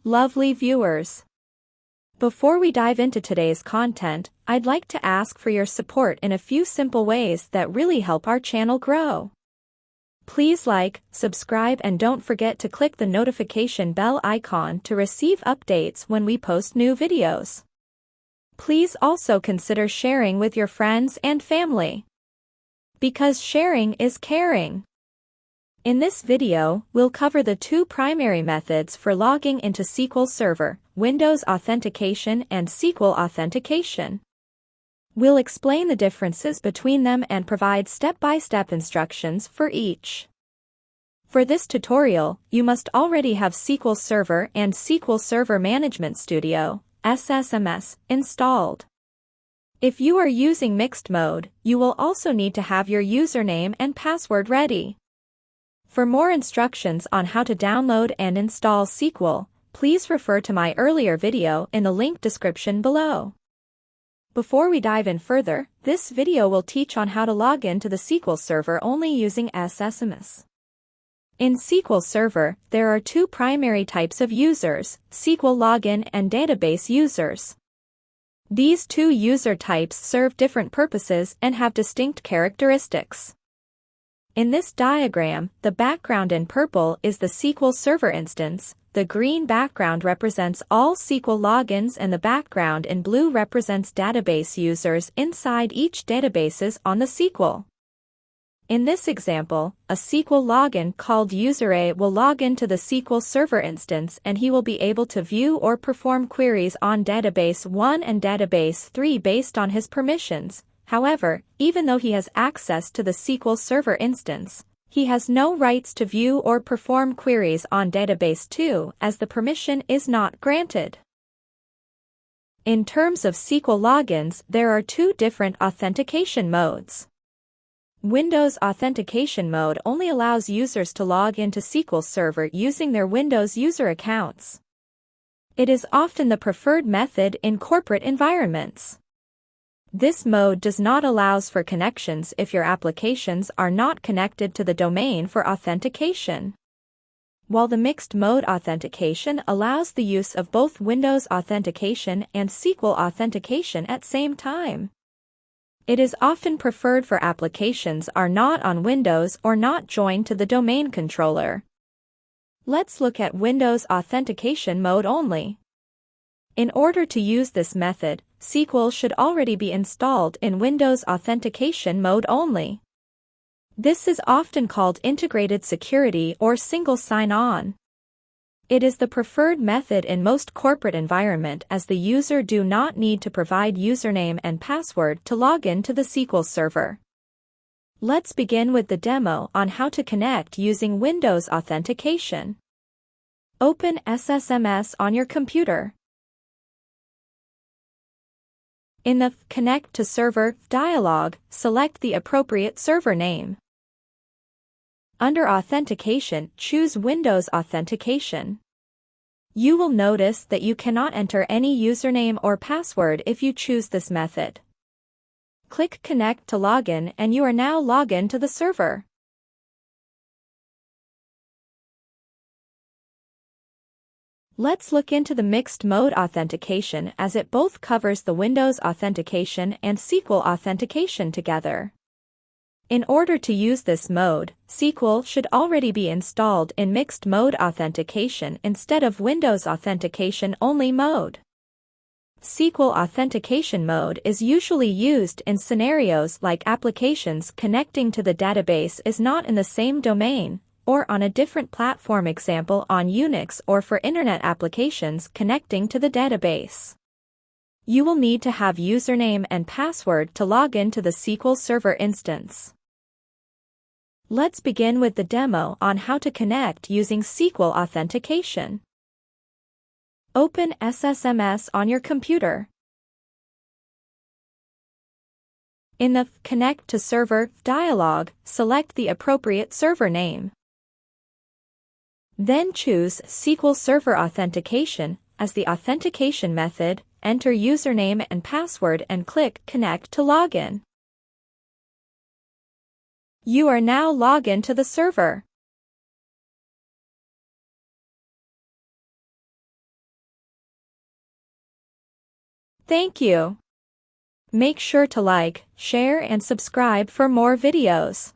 Lovely viewers. Before we dive into today's content, I'd like to ask for your support in a few simple ways that really help our channel grow. Please like, subscribe, and don't forget to click the notification bell icon to receive updates when we post new videos. Please also consider sharing with your friends and family, because sharing is caring. In this video, we'll cover the two primary methods for logging into SQL Server: Windows Authentication and SQL Authentication. We'll explain the differences between them and provide step-by-step instructions for each. For this tutorial, you must already have SQL Server and SQL Server Management Studio (SSMS) installed. If you are using mixed mode, you will also need to have your username and password ready. For more instructions on how to download and install SQL, please refer to my earlier video in the link description below. Before we dive in further, this video will teach on how to log in to the SQL Server only using SSMS. In SQL Server, there are two primary types of users: SQL login and database users. These two user types serve different purposes and have distinct characteristics. In this diagram, the background in purple is the SQL Server instance, the green background represents all SQL logins, and the background in blue represents database users inside each databases on the SQL. In this example, a SQL login called user A will log into the SQL Server instance, and he will be able to view or perform queries on database 1 and database 3 based on his permissions. However, even though he has access to the SQL Server instance, he has no rights to view or perform queries on database 2 as the permission is not granted. In terms of SQL logins, there are two different authentication modes. Windows Authentication Mode only allows users to log into SQL Server using their Windows user accounts. It is often the preferred method in corporate environments. This mode does not allow for connections if your applications are not connected to the domain for authentication. While the mixed mode authentication allows the use of both Windows Authentication and SQL Authentication at same time. It is often preferred for applications are not on Windows or not joined to the domain controller. Let's look at Windows Authentication Mode only. In order to use this method, SQL should already be installed in Windows Authentication Mode only. This is often called integrated security or single sign-on. It is the preferred method in most corporate environment, as the user do not need to provide username and password to log in to the SQL Server. Let's begin with the demo on how to connect using Windows Authentication. Open SSMS on your computer. In the Connect to Server dialog, select the appropriate server name. Under Authentication, choose Windows Authentication. You will notice that you cannot enter any username or password if you choose this method. Click Connect to Login and you are now logged in to the server. Let's look into the mixed mode authentication, as it both covers the Windows Authentication and SQL Authentication together. In order to use this mode, SQL should already be installed in mixed mode authentication instead of Windows Authentication only mode. SQL Authentication Mode is usually used in scenarios like applications connecting to the database is not in the same domain, or on a different platform, example on Unix, or for Internet applications connecting to the database. You will need to have username and password to log into the SQL Server instance. Let's begin with the demo on how to connect using SQL Authentication. Open SSMS on your computer. In the Connect to Server dialog, select the appropriate server name. Then choose SQL Server Authentication as the authentication method, enter username and password and click Connect to Login. You are now logged into the server. Thank you. Make sure to like, share and subscribe for more videos.